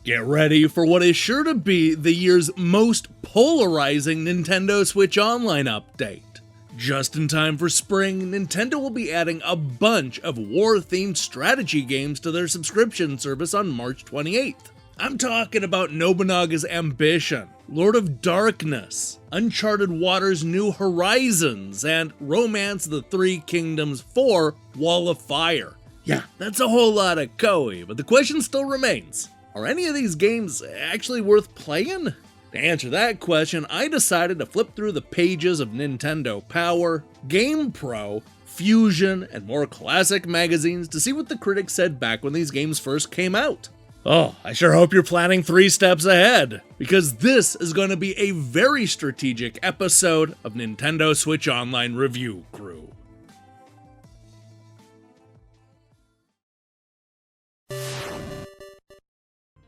Get ready for what is sure to be the year's most polarizing Nintendo Switch Online update. Just in time for spring, Nintendo will be adding a bunch of war-themed strategy games to their subscription service on March 28th. I'm talking about Nobunaga's Ambition, Lord of Darkness, Uncharted Waters New Horizons, and Romance of the Three Kingdoms 4 Wall of Fire. Yeah, that's a whole lot of Koei, but the question still remains. Are any of these games actually worth playing? To answer that question, I decided to flip through the pages of Nintendo Power, GamePro, Fusion, and more classic magazines to see what the critics said back when these games first came out. Oh, I sure hope you're planning 3 steps ahead, because this is going to be a very strategic episode of Nintendo Switch Online Review Crew.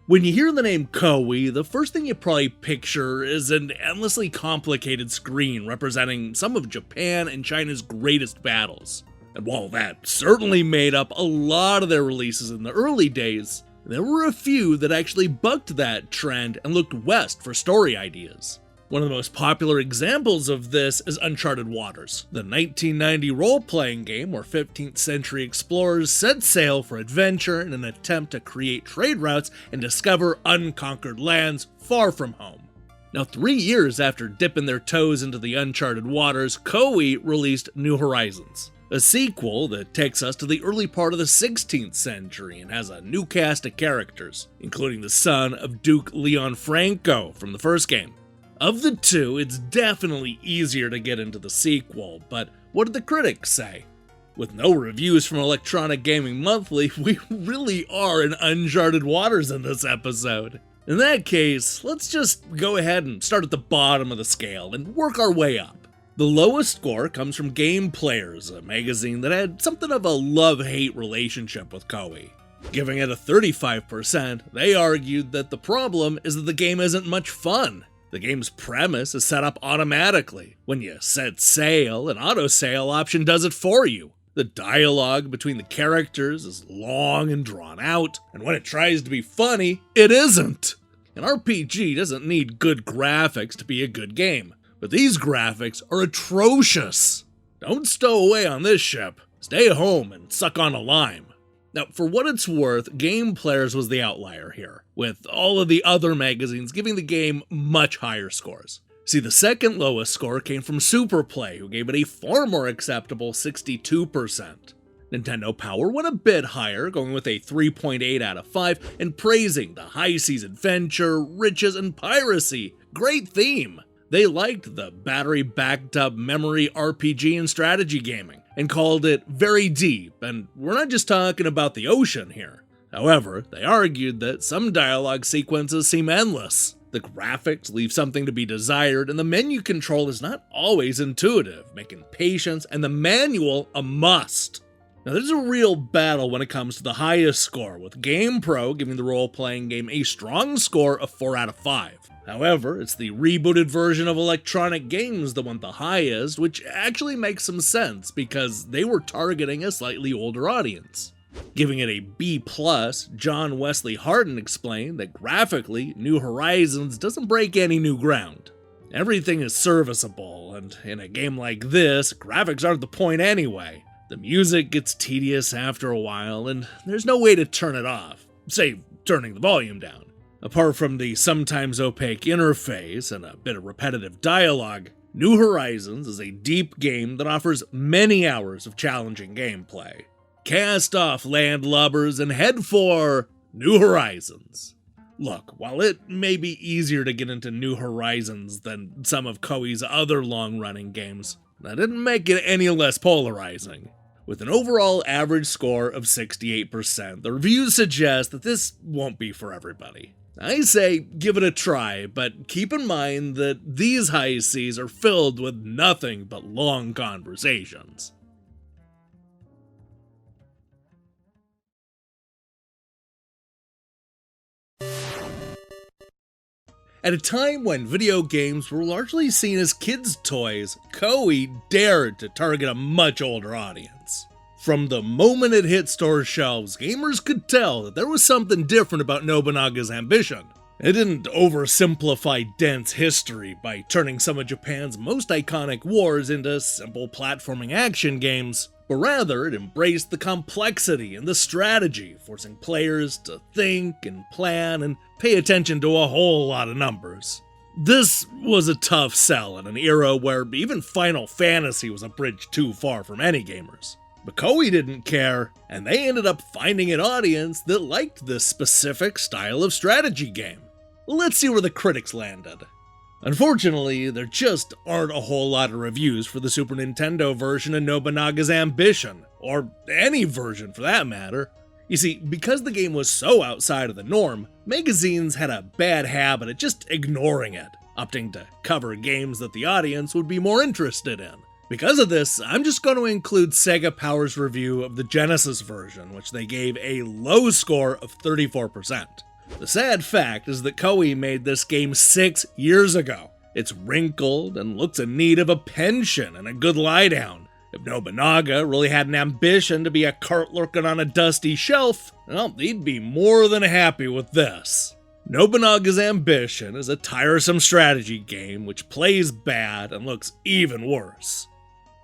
When you hear the name Koei, the first thing you probably picture is an endlessly complicated screen representing some of Japan and China's greatest battles. And while that certainly made up a lot of their releases in the early days, there were a few that actually bucked that trend and looked west for story ideas. One of the most popular examples of this is Uncharted Waters, the 1990 role-playing game where 15th century explorers set sail for adventure in an attempt to create trade routes and discover unconquered lands far from home. Now, 3 years after dipping their toes into the Uncharted Waters, Koei released New Horizons, a sequel that takes us to the early part of the 16th century and has a new cast of characters, including the son of Duke Leon Franco from the first game. Of the two, it's definitely easier to get into the sequel, but what did the critics say? With no reviews from Electronic Gaming Monthly, we really are in uncharted waters in this episode. In that case, let's just go ahead and start at the bottom of the scale and work our way up. The lowest score comes from Game Players, a magazine that had something of a love-hate relationship with Koei. Giving it a 35%, they argued that the problem is that the game isn't much fun. The game's premise is set up automatically. When you set sail, an auto-sail option does it for you. The dialogue between the characters is long and drawn out, and when it tries to be funny, it isn't. An RPG doesn't need good graphics to be a good game, but these graphics are atrocious. Don't stow away on this ship. Stay home and suck on a lime. Now, for what it's worth, Game Players was the outlier here, with all of the other magazines giving the game much higher scores. See, the second lowest score came from Superplay, who gave it a far more acceptable 62%. Nintendo Power went a bit higher, going with a 3.8 out of 5, and praising the high seas adventure, riches, and piracy. Great theme! They liked the battery-backed up memory RPG and strategy gaming, and called it very deep, and we're not just talking about the ocean here. However, they argued that some dialogue sequences seem endless. The graphics leave something to be desired, and the menu control is not always intuitive, making patience and the manual a must. Now, there's a real battle when it comes to the highest score, with GamePro giving the role-playing game a strong score of 4 out of 5. However, it's the rebooted version of Electronic Games that went the highest, which actually makes some sense because they were targeting a slightly older audience. Giving it a B+, John Wesley Hardin explained that graphically, New Horizons doesn't break any new ground. Everything is serviceable, and in a game like this, graphics aren't the point anyway. The music gets tedious after a while, and there's no way to turn it off, say turning the volume down. Apart from the sometimes opaque interface and a bit of repetitive dialogue, New Horizons is a deep game that offers many hours of challenging gameplay. Cast off landlubbers and head for New Horizons. Look, while it may be easier to get into New Horizons than some of Koei's other long-running games, that didn't make it any less polarizing. With an overall average score of 68%, the reviews suggest that this won't be for everybody. I say give it a try, but keep in mind that these high seas are filled with nothing but long conversations. At a time when video games were largely seen as kids' toys, Koei dared to target a much older audience. From the moment it hit store shelves, gamers could tell that there was something different about Nobunaga's ambition. It didn't oversimplify dense history by turning some of Japan's most iconic wars into simple platforming action games, but rather it embraced the complexity and the strategy, forcing players to think and plan and pay attention to a whole lot of numbers. This was a tough sell in an era where even Final Fantasy was a bridge too far for many gamers. But Koei didn't care, and they ended up finding an audience that liked this specific style of strategy game. Let's see where the critics landed. Unfortunately, there just aren't a whole lot of reviews for the Super Nintendo version of Nobunaga's Ambition, or any version for that matter. You see, because the game was so outside of the norm, magazines had a bad habit of just ignoring it, opting to cover games that the audience would be more interested in. Because of this, I'm just going to include Sega Power's review of the Genesis version, which they gave a low score of 34%. The sad fact is that Koei made this game 6 years ago. It's wrinkled and looks in need of a pension and a good lie down. If Nobunaga really had an ambition to be a cart lurking on a dusty shelf, well, he'd be more than happy with this. Nobunaga's Ambition is a tiresome strategy game which plays bad and looks even worse.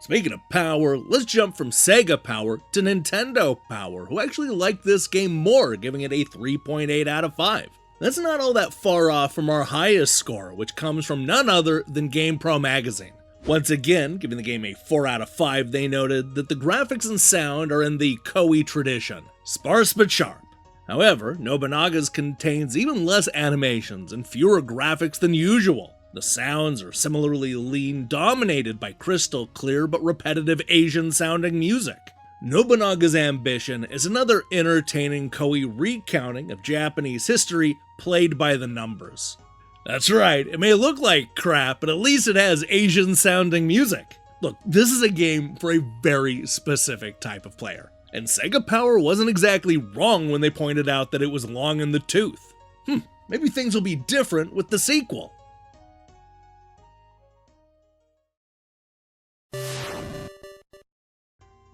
Speaking of power, let's jump from Sega Power to Nintendo Power, who actually liked this game more, giving it a 3.8 out of 5. That's not all that far off from our highest score, which comes from none other than GamePro magazine. Once again, giving the game a 4 out of 5, they noted that the graphics and sound are in the Koei tradition, sparse but sharp. However, Nobunaga's contains even less animations and fewer graphics than usual. The sounds are similarly lean, dominated by crystal clear but repetitive Asian-sounding music. Nobunaga's Ambition is another entertaining Koei recounting of Japanese history played by the numbers. That's right, it may look like crap, but at least it has Asian-sounding music. Look, this is a game for a very specific type of player, and Sega Power wasn't exactly wrong when they pointed out that it was long in the tooth. Maybe things will be different with the sequel.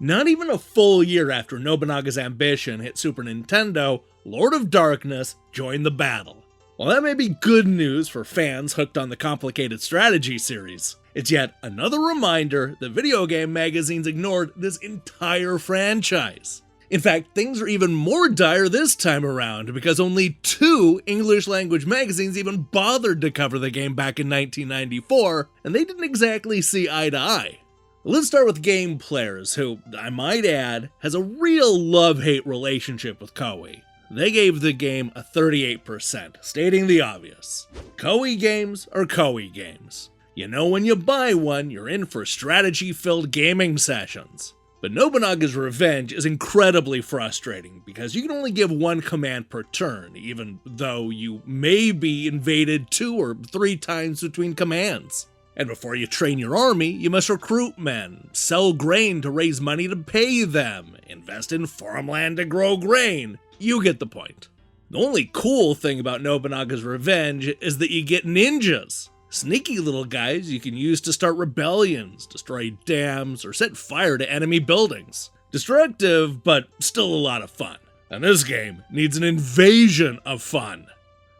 Not even a full year after Nobunaga's Ambition hit Super Nintendo, Lord of Darkness joined the battle. While that may be good news for fans hooked on the complicated strategy series, it's yet another reminder that video game magazines ignored this entire franchise. In fact, things are even more dire this time around because only 2 English-language magazines even bothered to cover the game back in 1994, and they didn't exactly see eye to eye. Let's start with Game Players, who, I might add, has a real love-hate relationship with Koei. They gave the game a 38%, stating the obvious. Koei games are Koei games. You know when you buy one, you're in for strategy-filled gaming sessions. But Nobunaga's Revenge is incredibly frustrating because you can only give 1 command per turn, even though you may be invaded 2 or 3 times between commands. And before you train your army, you must recruit men, sell grain to raise money to pay them, invest in farmland to grow grain. You get the point. The only cool thing about Nobunaga's Revenge is that you get ninjas. Sneaky little guys you can use to start rebellions, destroy dams, or set fire to enemy buildings. Destructive, but still a lot of fun. And this game needs an invasion of fun.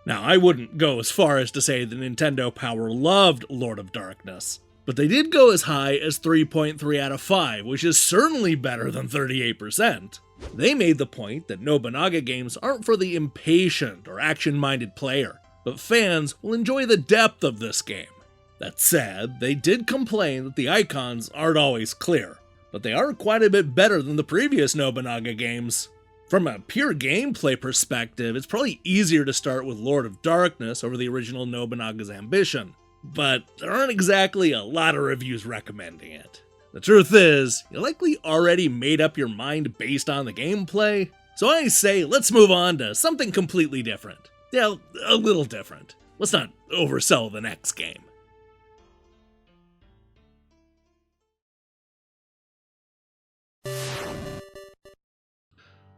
Now, I wouldn't go as far as to say that Nintendo Power loved Lord of Darkness, but they did go as high as 3.3 out of 5, which is certainly better than 38%. They made the point that Nobunaga games aren't for the impatient or action-minded player, but fans will enjoy the depth of this game. That said, they did complain that the icons aren't always clear, but they are quite a bit better than the previous Nobunaga games. From a pure gameplay perspective, it's probably easier to start with Lord of Darkness over the original Nobunaga's Ambition, but there aren't exactly a lot of reviews recommending it. The truth is, you likely already made up your mind based on the gameplay, so I say let's move on to something completely different. Yeah, a little different. Let's not oversell the next game.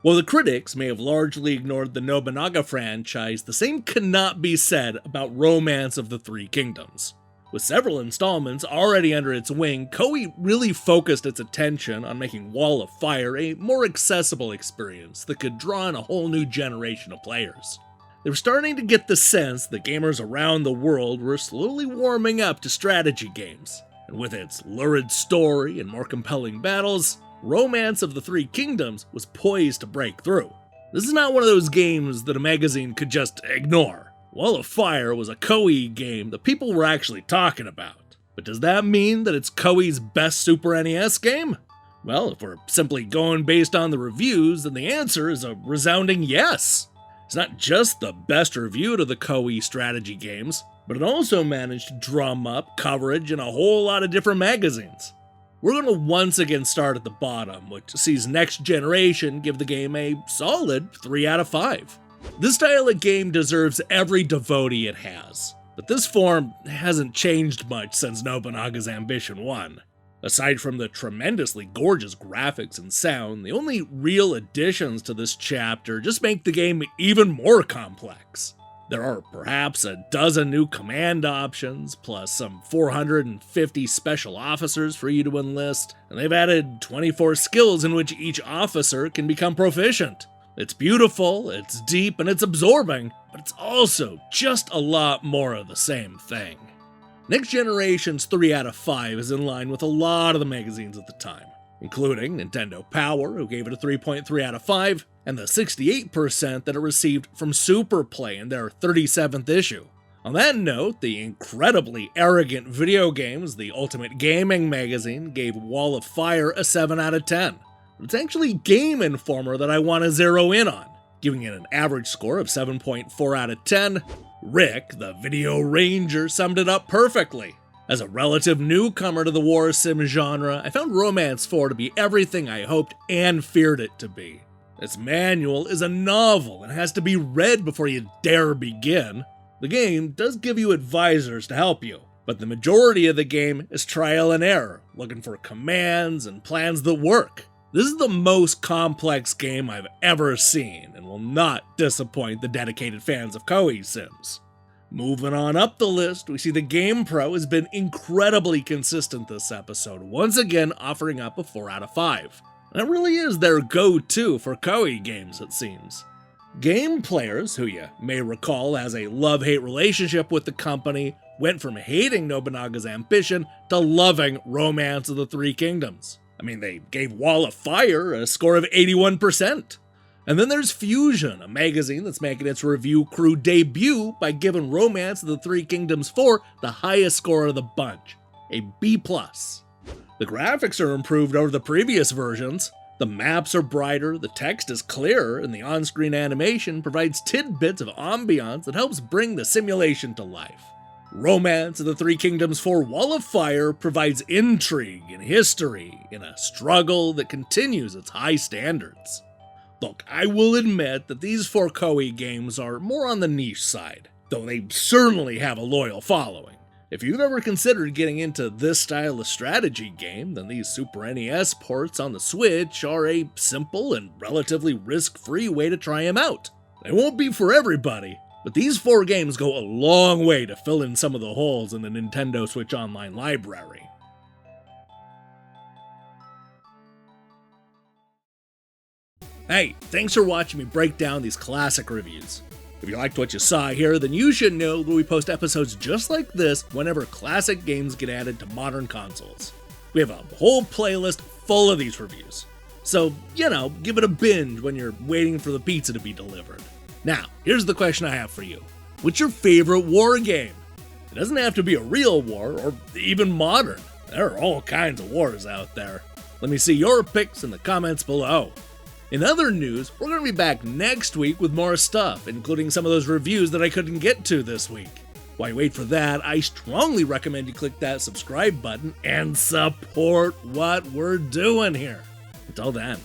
While the critics may have largely ignored the Nobunaga franchise, the same cannot be said about Romance of the Three Kingdoms. With several installments already under its wing, Koei really focused its attention on making Wall of Fire a more accessible experience that could draw in a whole new generation of players. They were starting to get the sense that gamers around the world were slowly warming up to strategy games, and with its lurid story and more compelling battles, Romance of the Three Kingdoms was poised to break through. This is not one of those games that a magazine could just ignore. Wall of Fire was a Koei game that people were actually talking about. But does that mean that it's Koei's best Super NES game? Well, if we're simply going based on the reviews, then the answer is a resounding yes. It's not just the best review to the Koei strategy games, but it also managed to drum up coverage in a whole lot of different magazines. We're going to once again start at the bottom, which sees Next Generation give the game a solid 3 out of 5. This style of game deserves every devotee it has, but this form hasn't changed much since Nobunaga's Ambition 1. Aside from the tremendously gorgeous graphics and sound, the only real additions to this chapter just make the game even more complex. There are perhaps a dozen new command options, plus some 450 special officers for you to enlist, and they've added 24 skills in which each officer can become proficient. It's beautiful, it's deep, and it's absorbing, but it's also just a lot more of the same thing. Next Generation's 3 out of 5 is in line with a lot of the magazines at the time, including Nintendo Power, who gave it a 3.3 out of 5, and the 68% that it received from Super Play in their 37th issue. On that note, the incredibly arrogant Video Games, the Ultimate Gaming magazine, gave Wall of Fire a 7 out of 10. It's actually Game Informer that I want to zero in on, giving it an average score of 7.4 out of 10. Rick, the Video Ranger, summed it up perfectly. As a relative newcomer to the war sim genre, I found Romance 4 to be everything I hoped and feared it to be. Its manual is a novel and has to be read before you dare begin. The game does give you advisors to help you, but the majority of the game is trial and error, looking for commands and plans that work. This is the most complex game I've ever seen, and will not disappoint the dedicated fans of Koei Sims. Moving on up the list, we see the GamePro has been incredibly consistent this episode, once again offering up a 4 out of 5. That really is their go-to for Koei games, it seems. Game players, who you may recall has a love-hate relationship with the company, went from hating Nobunaga's Ambition to loving Romance of the Three Kingdoms. I mean, they gave Wall of Fire a score of 81%. And then there's Fusion, a magazine that's making its review crew debut by giving Romance of the Three Kingdoms 4 the highest score of the bunch, a B+. The graphics are improved over the previous versions, the maps are brighter, the text is clearer, and the on-screen animation provides tidbits of ambiance that helps bring the simulation to life. Romance of the Three Kingdoms 4 Wall of Fire provides intrigue and history in a struggle that continues its high standards. Look, I will admit that these 4 Koei games are more on the niche side, though they certainly have a loyal following. If you've ever considered getting into this style of strategy game, then these Super NES ports on the Switch are a simple and relatively risk-free way to try them out. They won't be for everybody, but these 4 games go a long way to fill in some of the holes in the Nintendo Switch Online library. Hey, thanks for watching me break down these classic reviews. If you liked what you saw here, then you should know that we post episodes just like this whenever classic games get added to modern consoles. We have a whole playlist full of these reviews. So, give it a binge when you're waiting for the pizza to be delivered. Now, here's the question I have for you. What's your favorite war game? It doesn't have to be a real war, or even modern. There are all kinds of wars out there. Let me see your picks in the comments below. In other news, we're going to be back next week with more stuff, including some of those reviews that I couldn't get to this week. While you wait for that, I strongly recommend you click that subscribe button and support what we're doing here. Until then.